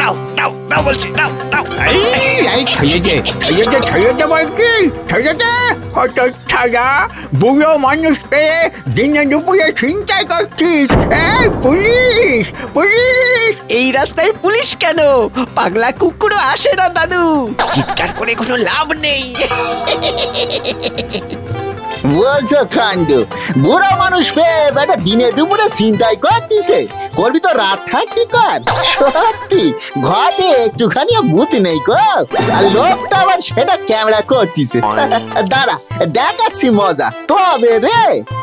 দাও দাও দাও বলছি, দাও দাও। ছেড়ে বলছি, ছেড়ে কত ছাড়া বুড়ো মানুষ পেয়ে দিনে দুপুরে চিন্তাই করছিস। Police police! এই রাস্তায় পুলিশ কেন? পাগলা কুকুরও আসে না দাদু, চিৎকার করে কোনো লাভ নেই। বুঝো কাণ্ড, বুড়া মানুষ পেয়ে বেটা দিনে দুপুরে চিন্তাই করতিছে, করবি তো রাত থাকতি কর। সত্যি ঘটে একটুখানি বুদ্ধি নেই গো, আর লোকটা আবার সেটা ক্যামেরা করতিছে। দাঁড়া দেখাচ্ছি মজা তবে রে।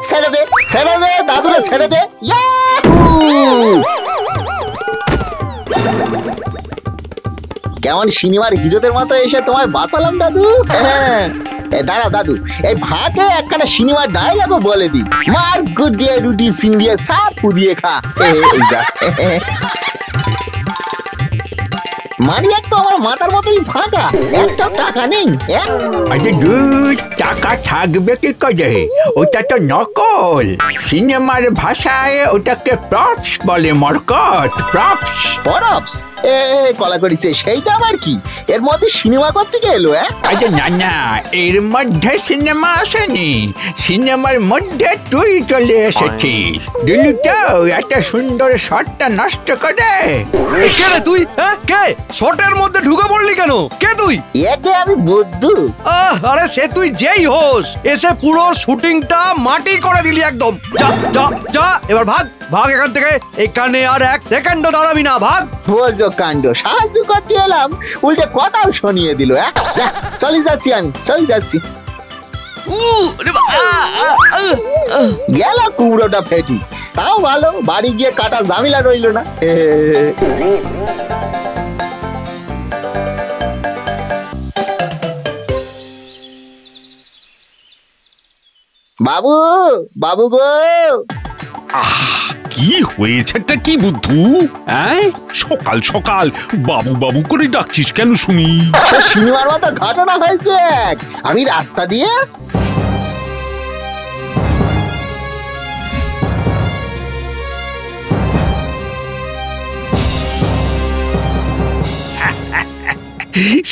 ছেড়ে দে ছেড়ে দে দাদুরে, ছেড়ে দে। কেমন সিনেমার হিরোদের মতো এসে তোমায় বাঁচালাম দাদু। হ্যাঁ দাঁড়া দাদু, এই ফাঁকে একখানা সিনেমার ডায়লগও বলে দি। মার গুডিয়ে রুটি সিঙ্গিয়ে সাপ পুদিয়ে খা। এই যা মানি এক তো আমার মাথার মতনই ফাঁকা, একটা টাকা নেই। আরে দুই টাকা থাকবে কি করে? ওটা তো নকল। সিনেমার ভাষায় ওটাকে প্রপস বলে, মরকট প্রপস। প্রপস কলা করিছে, সেইটা আবার কি? এর মধ্যে সিনেমা করতে গেলো? আরে না না, এর মধ্যে সিনেমা আসেনি, সিনেমার মধ্যে তুই চলে এসেছিস। দিলি তো এত সুন্দর শটটা নষ্ট করে। কে রে তুই? কে শটের মধ্যে ঢুকে পড়লি কেন? কে তুই? একে আমি বুদ্ধু। আরে সে তুই যেই হোস, এসে পুরো শুটিংটা মাটি করে দিলি একদম। যা যা যা, এবার ভাগ ভাগ এখান থেকে। এখানে আর এক সেকেন্ডও দাঁড়াবি না, ভাগ। বোঝো কাণ্ড, সাহায্য করতে এলাম উল্টে কথাও শুনিয়ে দিল। যা চলে যাচ্ছি, আমি চলে যাচ্ছি। গেল কুমড়োটা ফেটি, তাও ভালো বাড়ি গিয়ে কাটা ঝামেলা রইল না। বাবু বাবু গো, কি হয়েছেটা কি বুদ্ধু? সকাল সকাল বাবু বাবু করে ডাকছিস কেন শুনি? সিনেমার মতো ঘটনা হয়েছে। আমি রাস্তা দিয়ে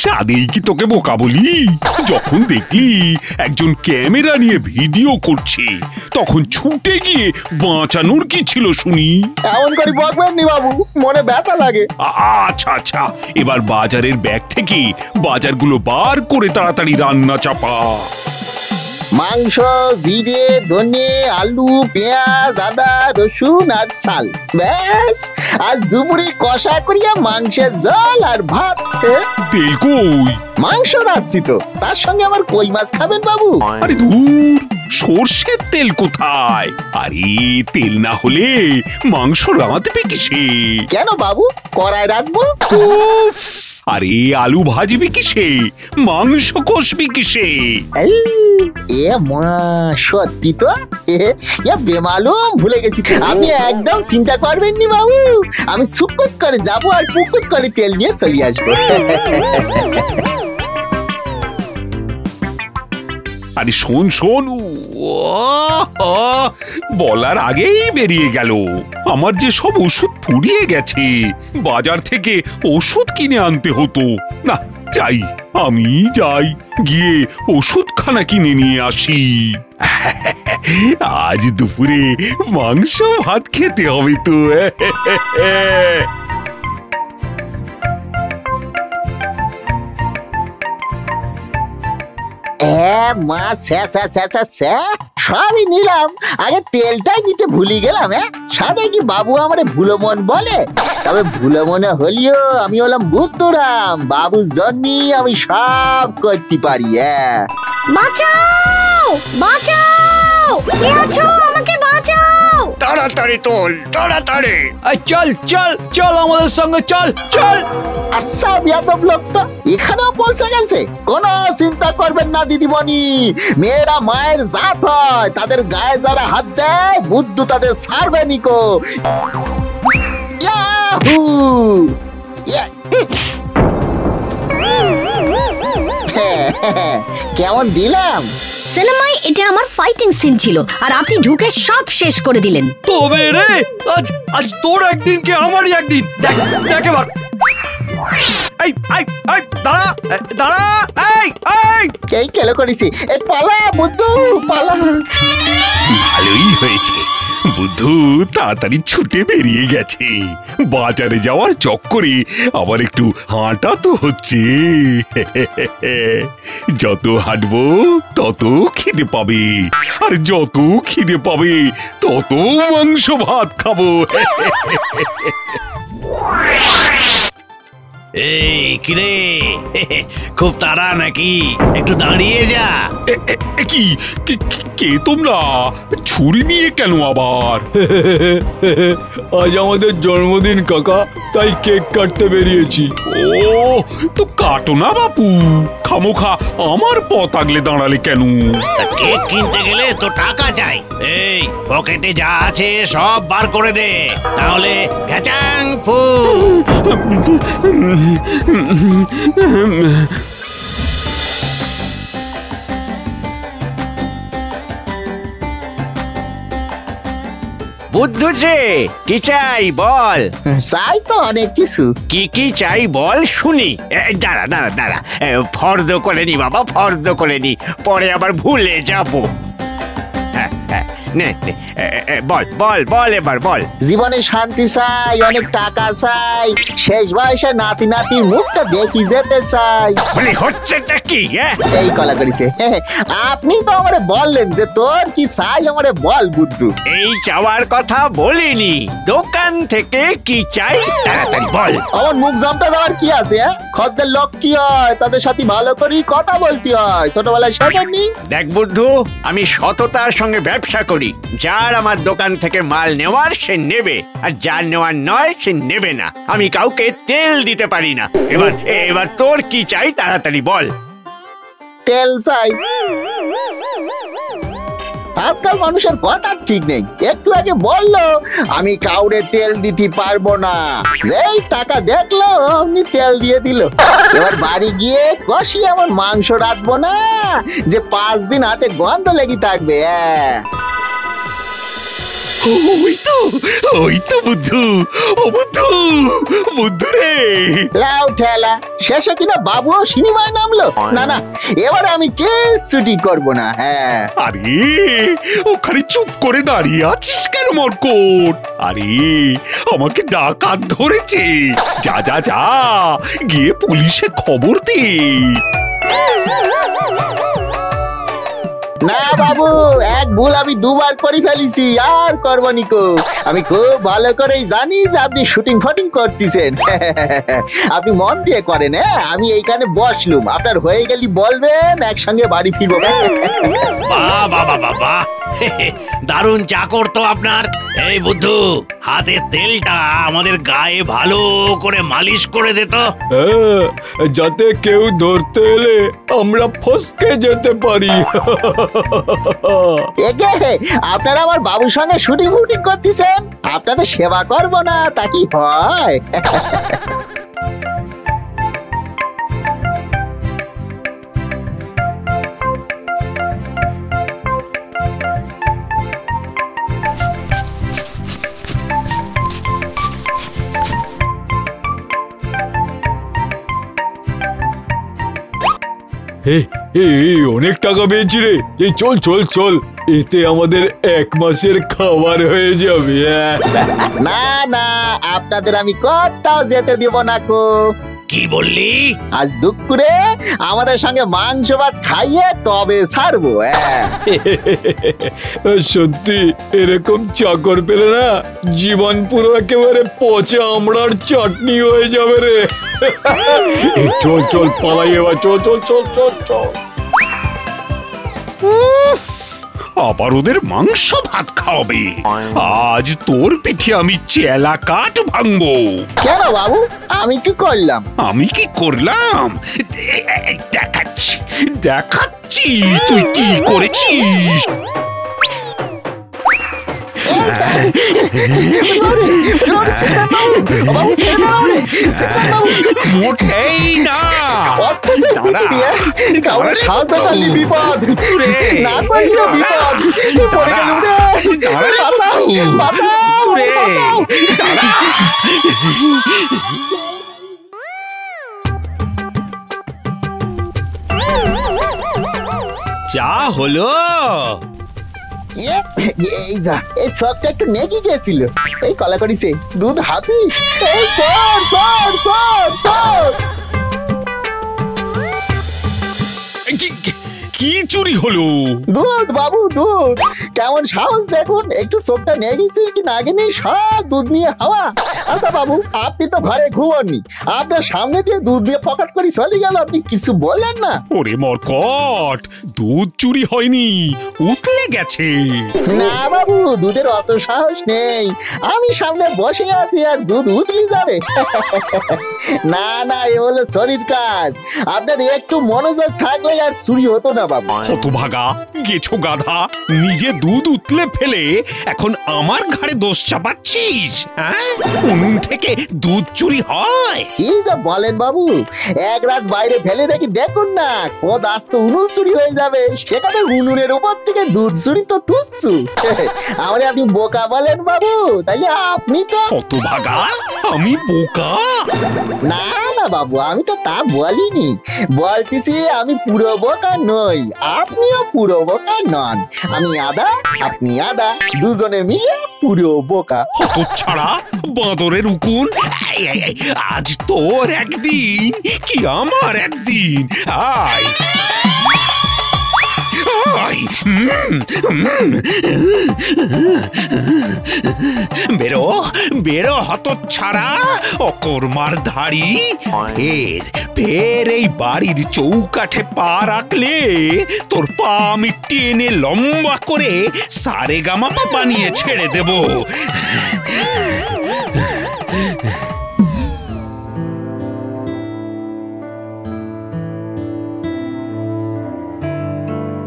সাদেই কি তোকে বোকা বলি? যখন দেখলি একজন ক্যামেরা নিয়ে ভিডিও করছে, তখন ছুটে গিয়ে বাঁচানোর কি ছিল শুনি? এমন করে বকবেন নি বাবু, মনে ব্যথা লাগে। আচ্ছা আচ্ছা, এবার বাজারের ব্যাগ থেকে বাজারগুলো বার করে তাড়াতাড়ি রান্না চাপা। মাংস, জিরে, ধনে, আলু, পেঁয়াজ, আদা, রসুন আর চাল। ব্যাস আজ দুপুরে কষা করিয়া মাংসের ঝোল আর ভাত। তেল কই? মাংস রাখছি তো, তার সঙ্গে আবার কই মাছ খাবেন বাবু? আরে ধুর, সর্ষের তেল কোথায়? আরে তেল না হলে মাংস রাঁধবে কিসে? কেন বাবু, কড়াই রাখবো। আরে আলু ভাজবি কিসে? মাংস কষবি কিসে? এ মা, সত্যি তো বেমালুম ভুলে গেছি। আপনি একদম চিন্তা করবেন নি বাবু, আমি সুকুত করে যাবো আর পুকুত করে তেল নিয়ে চলে আসবো। আরে শোন শোন, বলার আগেই বেরিয়ে গেল। আমার যে সব ওষুধ ফুরিয়ে গেছে, বাজার থেকে ওষুধ কিনে আনতে হতো। না যাই, আমি যাই, গিয়ে ওষুধখানা কিনে নিয়ে আসি। আজ দুপুরে মাংস ভাত খেতে হবে তো। মা সবই নিলাম, আগে তেলটাই নিতে ভুলে গেলাম। সাদা কি বাবু আমারে ভুলো মন বলে? তবে ভুলো মনে হলেও আমি হলাম বুদ্ধুরাম, বাবুর জন্যই আমি সব করতে পারি। বাঁচাও বাঁচাও, কে আছো? আমাকে বাঁচাও। তাড়াতাড়ি তোল, তাড়াতাড়ি। চল চল চল, আমাদের সঙ্গে চল চল। আচ্ছা বিয়াদব লোক তো এখানেও পৌঁছে গেছে। কোনো চিন্তা করবেন না দিদিমণি, মেয়েরা মায়ের জাত হয়, তাদের গায়ে যারা হাত দেয় বুদ্ধু তাদের ছাড়বে নিকো। ইয়াহু! কেমন দিলাম? সিনেমায় এটা আমার ফাইটিং সিন ছিল, আর আপনি ঢুকে সব শেষ করে দিলেন। তবে রে, আজ তোর একদিন কি আমারই একদিন। দেখ দেখ এবার। এই এই এই দাঁড়া দাঁড়া এই এই এই কেলো করেছি, এই পালা বুদ্ধু পালা। ভালোই হয়েছে, বুদ্ধু তাড়াতাড়ি ছুটে বেরিয়ে গেছে। বাজারে যাওয়ার চক্করে আবার একটু হাঁটা তো হচ্ছে। যত হাঁটবো তত খিদে পাবে, আর যত খিদে পাবে তত মাংস ভাত খাবো। এই কিরে, খুব তাড়া নাকি? একটু দাঁড়িয়ে যা। কি কে তোমরা? ছুরি নিয়ে কেন আবার? আজ আমাদের জন্মদিন কাকা, তাই কেক কাটতে বেরিয়েছি। ও তো কাটো না বাপু, খামোখা আমার পথ আগলে দাঁড়ালে কেন? তা কেক কিনতে গেলে তো টাকা চাই। এই পকেটে যা আছে সব বার করে দে, তাহলে ঘ্যাচাং ফু। বুদ্ধু যে কি চাই বল? চাই তো অনেক কিছু। কি কি চাই বল শুনি। দাঁড়া দাঁড়া দাঁড়া, ফর্দ করে নি বাবা, ফর্দ করে নি, পরে আবার ভুলে যাবো। হ্যাঁ হ্যাঁ, নে নে, বল বল বল, এবার বল। জীবনে শান্তি চাই, অনেক টাকা চাই, শেষ বয়সে নাতি নাতির মুখটা দেখি যেতে চাই। মানে হচ্ছেটা কি? এই কলা করেছে। আপনি তো আমারে বললেন যে তোর কি চাই, আমারে বল বুদ্ধু। এই চাওয়ার কথা বলিনি, দোকান থেকে কি চাই তাড়াতাড়ি বল। আমার মুখ জামটা দেওয়ার কি আছে? খদ্দের লোক কি হয়, তাদের সাথে ভালো করে কথা বলতে হয়, ছোটবেলায় শেখেননি? দেখ বুদ্ধু, আমি সততার সঙ্গে ব্যবসা করি। যার আমার দোকান থেকে মাল নেওয়ার সে নেবে, আর যার নেওয়ার নয় সে নেবে না। আমি কাউকে তেল দিতে পারি না। এবার এবার তোর কি চাই তাড়াতাড়ি বল। তেল চাই। আজকাল মানুষের কথা ঠিক নেই। একটু আগে বললো আমি কাউরে তেল দিতে পারবো না, এই টাকা দেখলো অমনি তেল দিয়ে দিল। এবার বাড়ি গিয়ে কষি আমার মাংস রাখবো না যে 5 দিন হাতে গন্ধ লেগে থাকবে। ওই তো বুদ্ধু, ও বুদ্ধু, বুদ্ধু রে। লাউ ঠেলা, শেষে কিনা বাবুও সিনেমায় নামলো। না না, এবারে আমি ছুটি করবো না। হ্যাঁ, আরে ওখানে চুপ করে দাঁড়িয়ে আছিস কেন মরকট? আরে আমাকে ডাকাত ধরেছে, যা যা যা, গিয়ে পুলিশে খবর দে। না বাবু, এক ভুল আমি 2 বার করে ফেলেছি, আর করবো নিকো। আমি খুব ভালো করেই জানি যে আপনি শুটিং ফটিং করতেছেন। আপনি মন দিয়ে করেন। আমি এইখানে বসলুম, আপনার হয়ে গেলি বলবেন, একসঙ্গে বাড়ি ফিরবো। বাহ বাহ বাহ বাহ, দারুণ চাকর তো আপনার। এই বুদ্ধু, হাতের তেলটা আমাদের গায়ে ভালো করে মালিশ করে দে তো। হ্যাঁ, যাতে কেউ ধরতে এলে আমরা ফসকে যেতে পারি। একে আপনারা আমার বাবুর সঙ্গে শুটিং ফুটিং করতেছেন, আপনাদের সেবা করবো না তা কি হয়? অনেক টাকা পেয়েছি রে। এই চল চল চল, এতে আমাদের 1 মাসের খাবার হয়ে যাবে। না না, আপনাদের আমি কোথাও যেতে দিব না কো। কি বললি? আজ দুপুরে আমাদের সঙ্গে মাংস ভাত খাইয়ে তবে ছাড়বো। সত্যি এরকম চাকর পেলে না জীবন পুরো একেবারে পচা আমড়ার চাটনি হয়ে যাবে রে। চল চল পালাই এবার, চল চল চল চল চল। আবার ওদের মাংস ভাত খাওয়াবে। আজ তোর পিঠে আমি চেলা কাঠ ভাঙবো। কেন বাবু, আমি কি করলাম? আমি কি করলাম দেখাচ্ছি দেখাচ্ছি, তুই কি করেছিস। মোটেই না, কাউকে সাহায্য করলি বিপদ, না করলি বিপদ। পড়ে গেলুম রে, বাঁচাও বাঁচাও বাঁচাও। চা হলো? এই যা, এই শখটা একটু নেকি গেছিল। এই কলা করিছে দুধ হাতিস। এই সর সর সর সর। কি চুরি হলো? দুধ বাবু দুধ। কেমন সাহস দেখুন, একটু চোখটা নেগেছি কি না নেই সব দুধ নিয়ে হাওয়া। আচ্ছা বাবু, আপনি তো ঘরে ঘুমাননি, আপনার সামনে দিয়ে দুধ দিয়ে পকেট করে চলে গেল, আপনি কিছু বললেন না? ওরে মরকট, দুধ চুরি হয়নি, উতলে গেছে। না বাবু, দুধের অত সাহস নেই। আমি সামনে বসে আছি আর দুধ উতলে যাবে? না না, এ হলো শরীর কাজ। আপনার একটু মনোযোগ থাকলে আর চুরি হতো না বাবু। হতভাগা, গেছো গাধা, নিজে দুধ উতলে ফেলে এখন আমার ঘাড়ে দোষ চাপাচ্ছিস? হ্যাঁ, উনুন থেকে দুধ চুরি হয়? কি যা বলেন বাবু, এক রাত বাইরে ফেলে রেখে দেখুন না, কোদ আস্ত উনুন চুরি হয়ে যাবে, সেখানে উনুনের উপর থেকে দুধ চুরি তো তুচ্ছু। আমার আপনি বোকা বলেন বাবু? তাইলে আপনি তো হতভাগা, আমি বোকা? না না বাবু, আমি তো তা বলিনি। বলতেছি আমি পুরো বোকা নই, আপনিও পুরো বোকা নন। আমি আদা, আপনি আদা, দুজনে মিলে পুরো বোকা। হতচ্ছাড়া, বাঁদরের উকুন, আজ তোর একদিন কি আমার একদিন। আয় আয়, বেরো বেরো হতচ্ছাড়া, অকর্মার ধাড়ি। ফের এই বাড়ির চৌকাঠে পা রাখলে তোর পা আমি টেনে লম্বা করে সারেগামাপা বানিয়ে ছেড়ে দেব।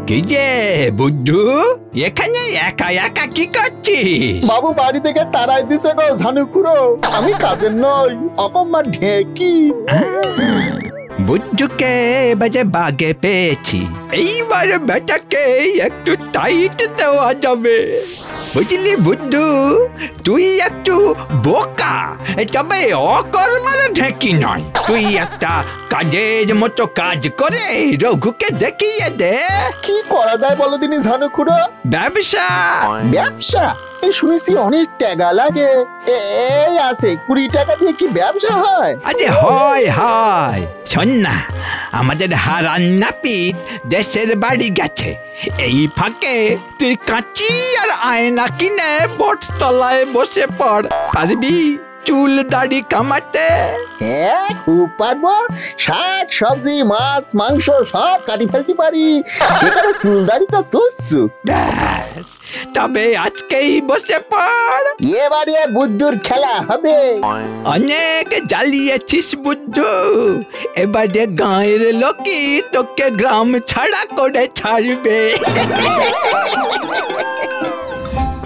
কি যে বুদ্ধু, এখানে একা একা কি করছিস? বাবু বাড়ি থেকে তাড়াই দিছে গো ঝানু খুড়ো, আমি কাজের নই, অকম্মার ঢেকি। বুদ্ধুকে এবারে বাগে পেয়েছি, এইবার বেটাকে একটু টাইট দেওয়া যাবে। বুঝলি বুদ্ধু, তুই একটু বোকা, তবে অকর্মার ঢেকি নয়। তুই একটা কাজের মতো কাজ করে রঘুকে দেখিয়ে দে। কি করা যায় বলো দিনি ঝানু খুড়ো? ব্যবসা। ব্যবসা? এই শুনেছি অনেক টাকা লাগে। এই আছে 20 টাকা দিয়ে কি ব্যবসা হয়? আরে হয় হয়, শোন না, আমাদের হারান নাপিত দেশের বাড়ি গেছে, এই ফাঁকে তুই কাঁচি আর আয়না কিনে বটতলায় বসে পড়, পারবি চুল দাড়ি কামাতে? হ্যাঁ খুব পারবো, শাক সবজি মাছ মাংস সব কাটি ফেলতে পারি, সেখানে চুল দাড়ি তো তুচ্ছু। ব্যাস, তবে আজকেই বসে পড়, এবারে বুদ্ধুর খেলা হবে। অনেক জ্বালিয়েছিস বুদ্ধু, এবারে গাঁয়ের লোকই তোকে গ্রাম ছাড়া করে ছাড়বে।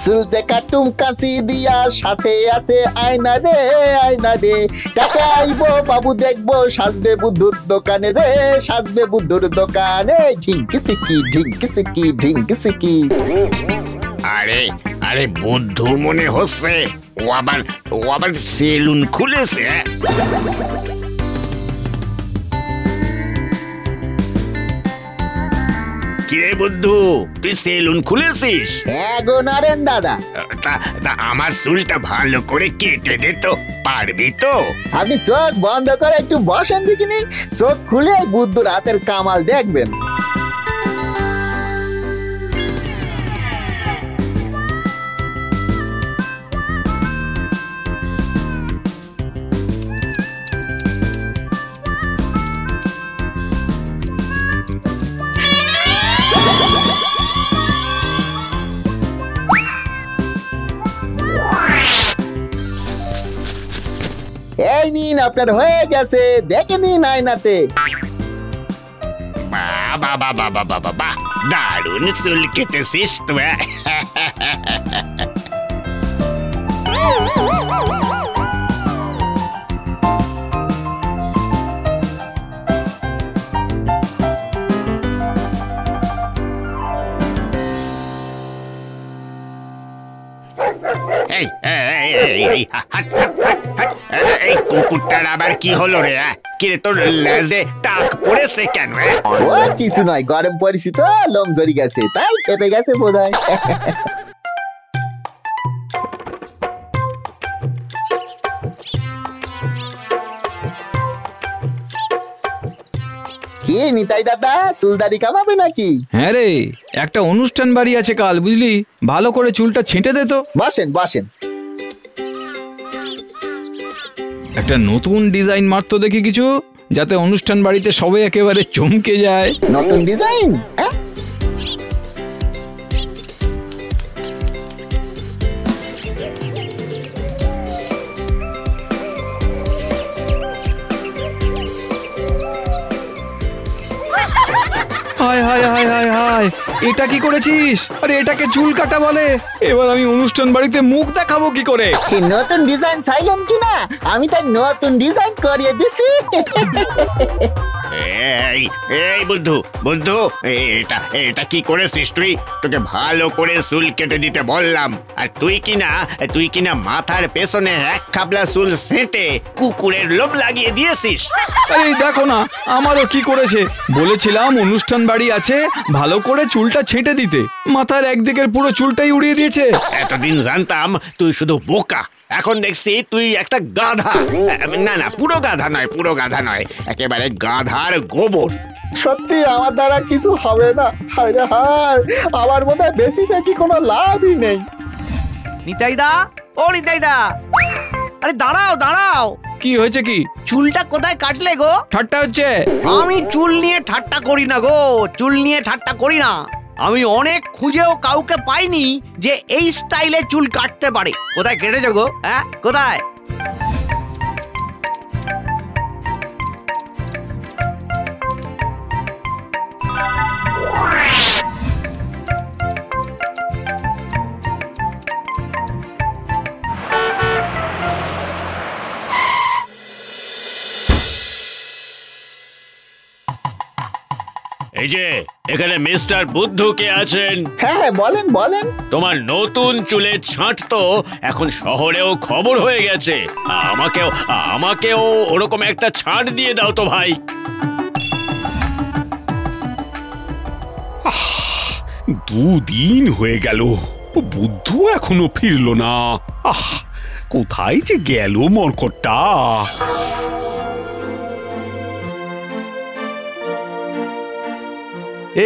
চুলছে কাটুম কাশি দিয়া, সাথে আছে আয়না রে আয়না রে, টাকা আইবো বাবু দেখবো, সাজবে বুদ্ধুর দোকানে রে, সাজবে বুদ্ধুর দোকানে, ঢিঙ্কি সিকি ঢিঙ্কি সিকি ঢিঙ্কি সিকি। আরে আরে বুদ্ধু মনে হচ্ছে, ও আবার সেলুন খুলেছে। কিরে বুদ্ধু, তুই সেলুন খুলেছিস? হ্যাঁ গো নারেন দাদা। তা আমার চুলটা ভালো করে কেটে দে তো, পারবি তো? আপনি চোখ বন্ধ করে একটু বসেন দেখিনি, চোখ খুলে বুদ্ধুর হাতের কামাল দেখবেন। এই নিন, আপনার হয়ে গেছে, দেখে নিন আয়নাতে। বাবা বাবা বাবা বাবা, দারুণ চুল কেটেছিস তো। এই এই কুকুরটার আবার কি হলো রে? কিরে তোর লেজে টাক পড়েছে কেন? ও কিছু নয়, গরম পড়েছি তো, লোম জড়ি গেছে, তাই খেপে গেছে বোধহয়। কি নিতাই দাদা, চুলদারি কামাবে নাকি? হ্যাঁ রে, একটা অনুষ্ঠান বাড়ি আছে কাল, বুঝলি? ভালো করে চুলটা ছেঁটে দে তো। বসেন বসেন। একটা নতুন ডিজাইন মারতো দেখি কিছু, যাতে অনুষ্ঠান বাড়িতে সবাই একেবারে চমকে যায়। নতুন ডিজাইন? হায় হায় হায় হায় হায়, এটা কি করেছিস? আরে এটাকে চুল কাটা বলে। এবার আমি অনুষ্ঠান বাড়িতে মুখ দেখাবো কি করে? কি নতুন ডিজাইন চাইলেন কিনা? আমি তাই নতুন ডিজাইন করিয়ে দিছি। এই এই বুদ্ধু বুদ্ধু, এটা কি করেছিস তুই? তোকে ভালো করে চুল কেটে দিতে বললাম, আর তুই কিনা মাথার পেছনে এক খাবলা চুল ছেঁটে কুকুরের লোম লাগিয়ে দিয়েছিস। আরে দেখো না, আমারও কি করেছে। বলেছিলাম অনুষ্ঠান বাড়ি আছে, ভালো করে চুলটা ছেঁটে দিতে, মাথার একদিকের পুরো চুলটাই উড়িয়ে দিয়েছে। এতদিন জানতাম তুই শুধু বোকা, এখন দেখছি তুই একটা গাধা। না, পুরো গাধা নয়, একেবারে গাধার গোবর। সত্যি আমার দ্বারা কিছু হবে না। হায় রে হায়, আমার বোধ হয় বেশি দেখি কোনো লাভই নেই। নিতাইদা, ও নিতাইদা, আরে দাঁড়াও দাঁড়াও। কি হয়েছে কি? চুলটা কোথায় কাটলে গো? ঠাট্টা হচ্ছে? আমি চুল নিয়ে ঠাট্টা করি না গো, চুল নিয়ে ঠাট্টা করি না। আমি অনেক খুঁজেও কাউকে পাইনি যে এই স্টাইলে চুল কাটতে পারে। কোথায় কেটেছো গো? হ্যাঁ, কোথায়? এই যে এখানে মিস্টার বুদ্ধু কে আছেন? হ্যাঁ বলেন বলেন। তোমার নতুন চুলের ছাঁট তো এখন শহরেও খবর হয়ে গেছে। আমাকেও ওরকম একটা ছাঁট দিয়ে দাও তো ভাই। দুদিন হয়ে গেল, বুদ্ধু এখনো ফিরলো না। কোথায় যে গেল মরকটটা?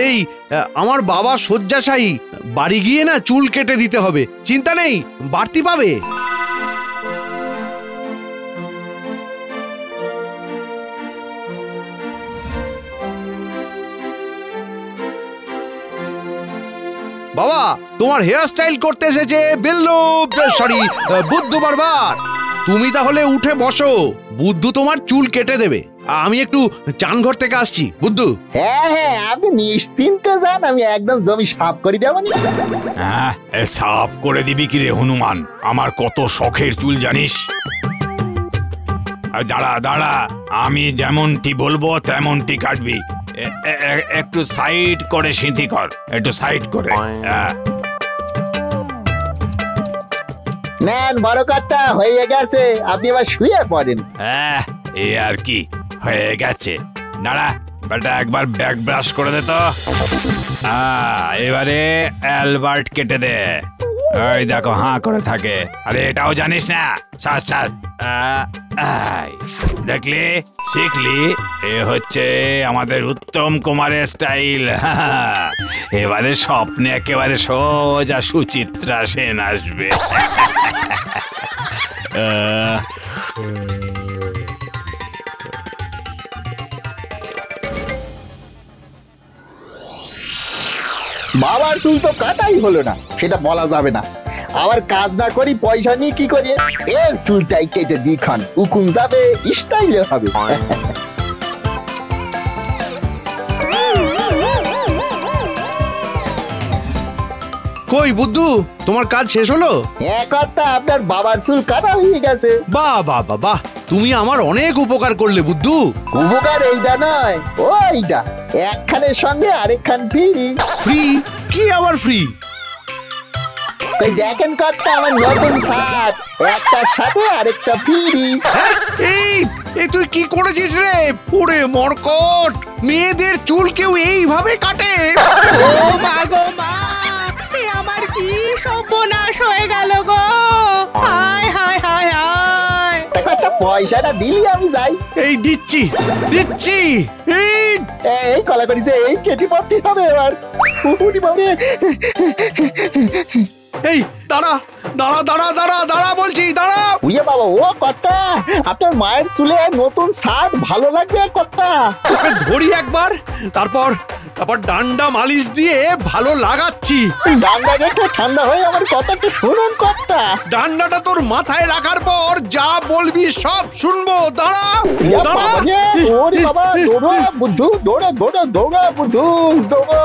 এই আমার বাবা শয্যাশায়ী, বাড়ি গিয়ে না চুল কেটে দিতে হবে। চিন্তা নেই, বাড়তি পাবে। বাবা, তোমার হেয়ার স্টাইল করতে এসেছে বুদ্ধু বারবার। তুমি তাহলে উঠে বসো, বুদ্ধু তোমার চুল কেটে দেবে। আমি একটু চানঘর থেকে আসছি বুদ্ধু। হ্যাঁ, আপনি নিশ্চিন্তে যান, আমি একদম জমি সাফ করে দেবো। হ্যাঁ, সাফ করে দিবি কি রে হনুমান? আমার কত শখের চুল জানিস। দাঁড়া দাঁড়া, আমি যেমনটি বলবো তেমনটি কাটবি। একটু সাইড করে সিঁথি কর, একটু সাইড করে। নেন, বড় কথা হয়ে গেছে, আপনি এবার শুয়ে পড়েন। হ্যাঁ, এই আর কি, হয়ে গেছে। দাঁড়া বেটা, একবার ব্যাক ব্রাশ করে দে তো। এবারে অ্যালবার্ট কেটে দে। ওই দেখো হাঁ করে থাকে। আরে এটাও জানিস না? শ্বাস শ্বাস। দেখলি, শিখলি? এ হচ্ছে আমাদের উত্তম কুমারের স্টাইল। এবারে স্বপ্নে একেবারে সোজা সুচিত্রা সেন আসবে। বাবার চুল তো কাটাই হলো না, সেটা বলা যাবে না। আবার কাজ না করি পয়সা নিয়ে কি করে? এর চুলটাই কেটে দিই খান, উকুন যাবে, স্টাইলে হবে। কই বুদ্ধু, তোমার কাজ শেষ হলো? হ্যাঁ কর্তা, আপনার বাবার চুল কাটা হয়ে গেছে। বাহ বাহ বাহ বাহ, তুমি আমার অনেক উপকার করলে বুদ্ধু। উপকার এইটা নয়, ওইটা একখানের সঙ্গে আরেকখান ফ্রি। ফ্রি? কি আবার ফ্রি? এই দেখেন কর্তা আমার নতুন শার্ট, একটার সাথে আরেকটা ফ্রি। এই এই তুই কি করেছিস রে? পুরে মরকট, মেয়েদের চুল কেউ এইভাবে কাটে? ও মা গো মা, এ আমার কি সর্বনাশ হয়ে গেল গো! হায় হায় হায় হায়! কর্তা পয়সাটা দিলি আমি যাই। এই দিচ্ছি দিচ্ছি। এই কলা করিছে, এই কেটে পড়তে হবে এবার। উড়ি বাবা রে। এই দাঁড়া দাঁড়া দাঁড়া দাঁড়া দাঁড়া বলছি, দাঁড়া। উড়িয়ে বাবা, ও কর্তা আপনার মায়ের চুলে নতুন শার্ট ভালো লাগবে কর্তা। ওকে ধরি একবার, তারপর ডান্ডা মালিশ দিয়ে ভালো লাগাচ্ছি। ডান্ডা রেখে ঠান্ডা হয়ে আমার কথাটা শুনুন কর্তা। ডান্ডাটা তোর মাথায় রাখার পর যা বলবি সব শুনবো। দাঁড়া ইয়া দাঁড়া। বাবা রে, ওরে বাবা, দৌড়ো বুদ্ধু, দৌড়ো দৌড়ো দৌড়ো বুদ্ধু, দৌড়ো।